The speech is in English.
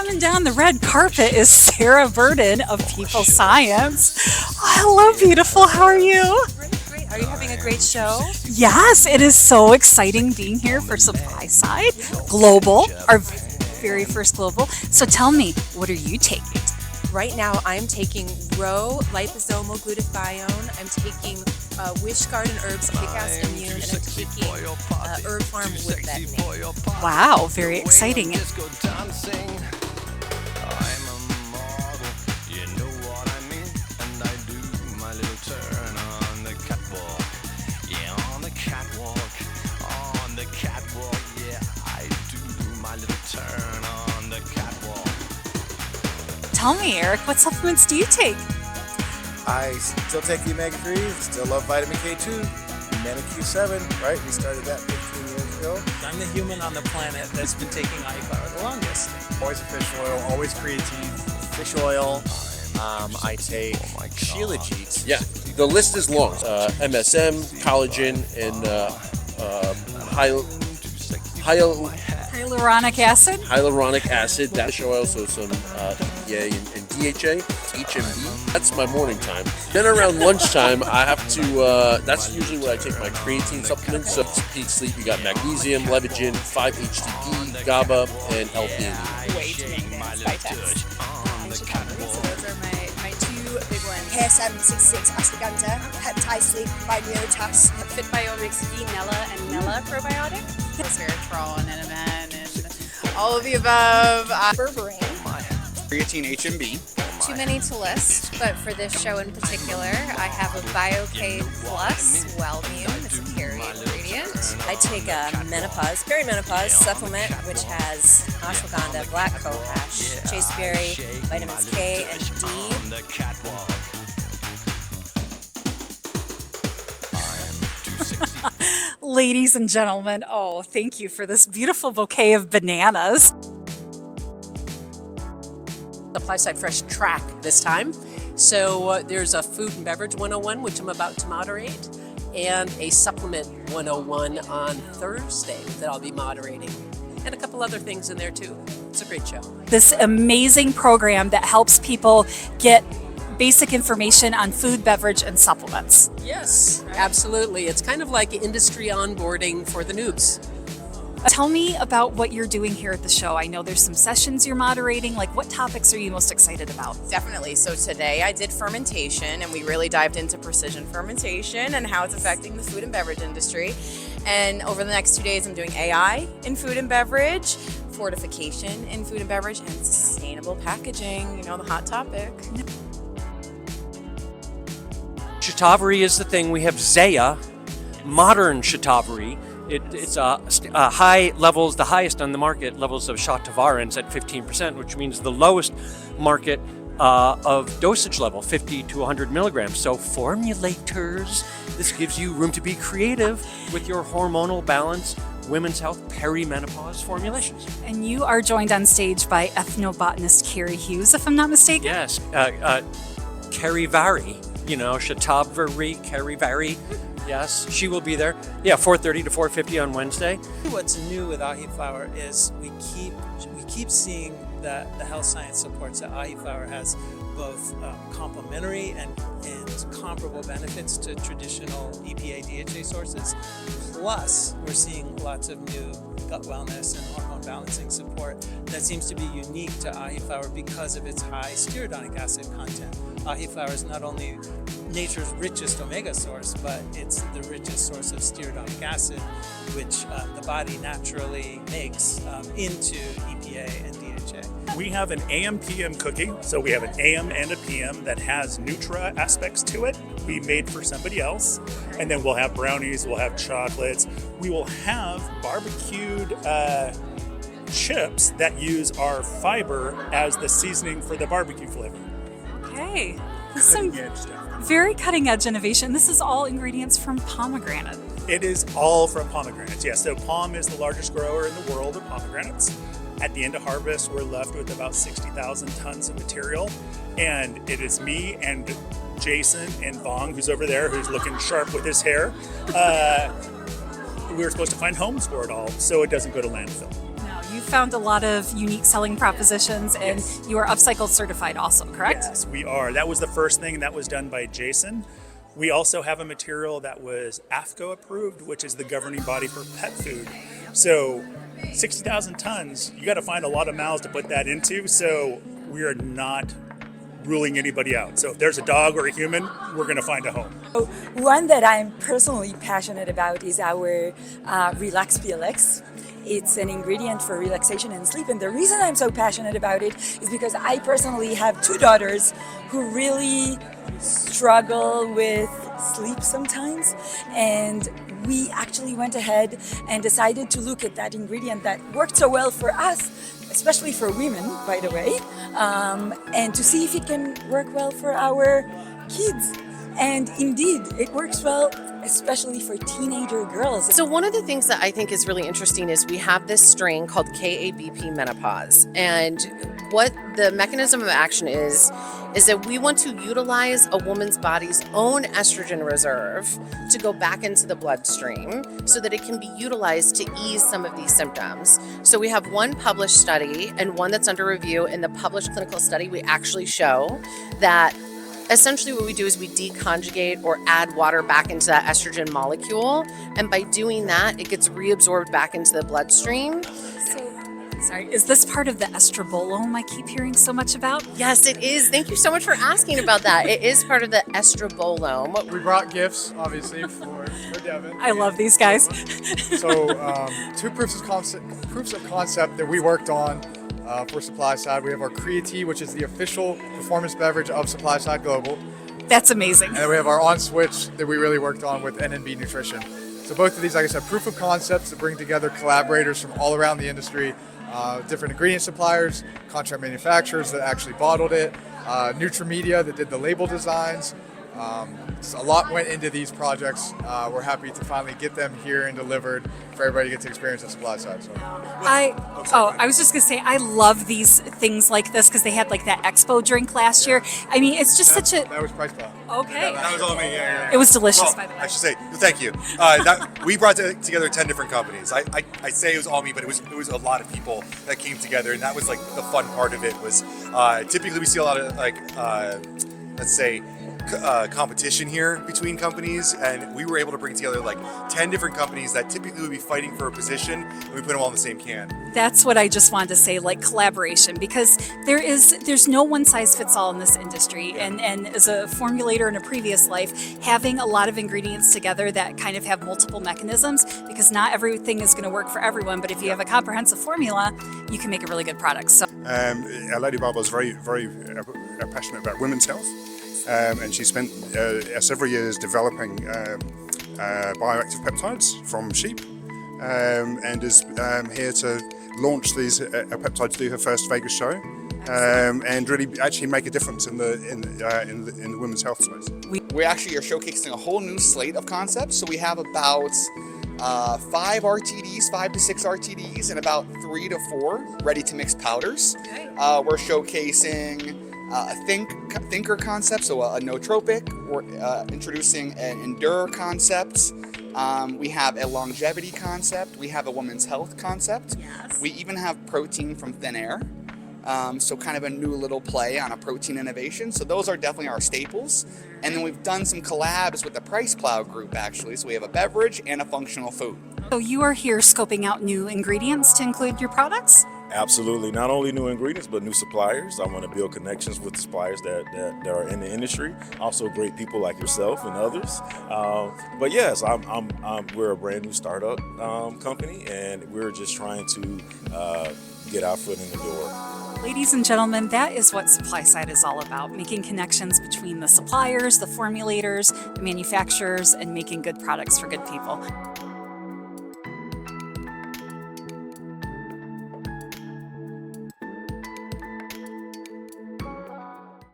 coming down the red carpet is Sarah Burden of People Science. Oh, hello, beautiful. How are you? Great. Are you having a great show? Yes, it is so exciting being here for SupplySide Global, our very first global. So tell me, what are you taking? Right now, I'm taking Row liposomal glutathione. I'm taking Wish Garden Herbs Kick-Ass Immune, and I'm taking Herb Farm with Veterinary. Wow, very exciting. Tell me, Eric, what supplements do you take? I still take the omega-3, still love vitamin K2, omega Q7, right? We started that 15 years ago. I'm the human on the planet that's been taking iFlower the longest. Always fish oil, always creatine, fish oil. I take Shilajit. Yeah, the list is long. MSM, collagen, and Hyaluronic acid. That fish oil, so some EPA and DHA, HMB. That's my morning time. Then around lunchtime, I have to. That's usually where I take my creatine supplements. So peak sleep, you got magnesium, levogen, 5-HTP, GABA, and L-theanine. Way to make things by text. So those are my two big ones. KSM66 ashwagandha, peptide sleep by Neurotas, FitBiomics Nella and Nella probiotic, resveratrol and NMN and all of the above. berberine. Creatine HMB. Too many to list, but for this show in particular, I have a BioK Plus Wellmune. It's a carry ingredient. I take a perimenopause supplement, which has ashwagandha, black cohosh, chasteberry, vitamins K and D. Ladies and gentlemen, oh, thank you for this beautiful bouquet of bananas. SupplySide Fresh track this time. So there's a Food and Beverage 101, which I'm about to moderate, and a Supplement 101 on Thursday that I'll be moderating, and a couple other things in there too. It's a great show. This amazing program that helps people get basic information on food, beverage, and supplements. Yes, absolutely. It's kind of like industry onboarding for the noobs. Tell me about what you're doing here at the show. I know there's some sessions you're moderating. Like, what topics are you most excited about? Definitely. So today I did fermentation, and we really dived into precision fermentation and how it's affecting the food and beverage industry. And over the next 2 days, I'm doing AI in food and beverage, fortification in food and beverage, and sustainable packaging, the hot topic. Shatavari is the thing. We have Zaya, modern Shatavari. It's high levels, the highest on the market levels of shatavarins at 15%, which means the lowest market of dosage level, 50 to 100 milligrams. So formulators, this gives you room to be creative with your hormonal balance, women's health, perimenopause formulations. And you are joined on stage by ethnobotanist Carrie Hughes, if I'm not mistaken. Yes, Carrie Vary, Shatavari, Carrie Vary. Yes, she will be there. Yeah, 4:30 to 4:50 on Wednesday. What's new with iFlower is we keep seeing that the health science supports that iFlower has both complementary and comparable benefits to traditional EPA DHA sources. Plus, we're seeing lots of new gut wellness and hormone balancing support that seems to be unique to iFlower because of its high stearidonic acid content. iFlower is not only nature's richest omega source, but it's the richest source of stearidonic acid, which the body naturally makes into EPA and DHA. We have an AM/PM cookie, so we have an AM and a PM that has Nutra aspects to it. We made for somebody else, and then we'll have brownies, we'll have chocolates, we will have barbecued chips that use our fiber as the seasoning for the barbecue flavor. Okay, this is some very cutting edge innovation. This is all ingredients from pomegranate. It is all from pomegranates, yes. So Palm is the largest grower in the world of pomegranates. At the end of harvest, we're left with about 60,000 tons of material. And it is me and Jason and Vong, who's over there, who's looking sharp with his hair. We were supposed to find homes for it all, so it doesn't go to landfill. No, You found a lot of unique selling propositions, and you are upcycle certified also, correct? Yes, we are. That was the first thing that was done by Jason. We also have a material that was AFCO approved, which is the governing body for pet food. So 60,000 tons, you got to find a lot of mouths to put that into. So we are not ruling anybody out. So if there's a dog or a human, we're going to find a home. One that I'm personally passionate about is our Relax PLX. It's an ingredient for relaxation and sleep, and the reason I'm so passionate about it is because I personally have 2 daughters who really struggle with sleep sometimes, and we actually went ahead and decided to look at that ingredient that worked so well for us, especially for women, by the way, and to see if it can work well for our kids. And indeed, it works well, especially for teenager girls. So one of the things that I think is really interesting is we have this strain called KABP menopause. And what the mechanism of action is that we want to utilize a woman's body's own estrogen reserve to go back into the bloodstream so that it can be utilized to ease some of these symptoms. So we have one published study and one that's under review. In the published clinical study, we actually show that essentially what we do is we deconjugate or add water back into that estrogen molecule, and by doing that, it gets reabsorbed back into the bloodstream. Sorry, is this part of the estrobolome I keep hearing so much about? Yes, it is. Thank you so much for asking about that. It is part of the estrobolome. We brought gifts, obviously, for Devon. I love these guys. So 2 proofs of concept that we worked on for SupplySide. We have our Creatine, which is the official performance beverage of SupplySide Global. That's amazing. And then we have our On Switch that we really worked on with NNB Nutrition. So both of these, like I said, proof of concepts that bring together collaborators from all around the industry, different ingredient suppliers, contract manufacturers that actually bottled it, Nutrimedia that did the label designs. So a lot went into these projects. We're happy to finally get them here and delivered for everybody to get to experience at SupplySide. So. I was just gonna say I love these things like this because they had like that expo drink last year. I mean, it's just such a that was price pop. Okay. That was all me. Yeah. It was delicious, by the way. I should say thank you. We brought together 10 different companies. I say it was all me, but it was a lot of people that came together, and that was like the fun part of it. Was typically we see a lot of like let's say competition here between companies, and we were able to bring together like 10 different companies that typically would be fighting for a position, and we put them all in the same can. That's what I just wanted to say, like collaboration, because there's no one size fits all in this industry. And as a formulator in a previous life, having a lot of ingredients together that kind of have multiple mechanisms, because not everything is going to work for everyone, but if you have a comprehensive formula, you can make a really good product. So our Lady Barbara is very passionate about women's health. And she spent several years developing bioactive peptides from sheep, and is here to launch these peptides, do her first Vegas show, and really actually make a difference in the women's health space. We actually are showcasing a whole new slate of concepts. So we have about 5 RTDs, 5 to 6 RTDs, and about 3 to 4 ready-to-mix powders. We're showcasing a thinker concept, so a nootropic. We're introducing an endure concept. We have a longevity concept. We have a women's health concept. Yes. We even have protein from thin air. So kind of a new little play on a protein innovation. So those are definitely our staples. And then we've done some collabs with the Price Plow group, actually. So we have a beverage and a functional food. So you are here scoping out new ingredients to include your products? Absolutely. Not only new ingredients, but new suppliers. I want to build connections with suppliers that are in the industry. Also great people like yourself and others. But yes, we're a brand new startup company, and we're just trying to get our foot in the door. Ladies and gentlemen, that is what SupplySide is all about, making connections between the suppliers, the formulators, the manufacturers, and making good products for good people.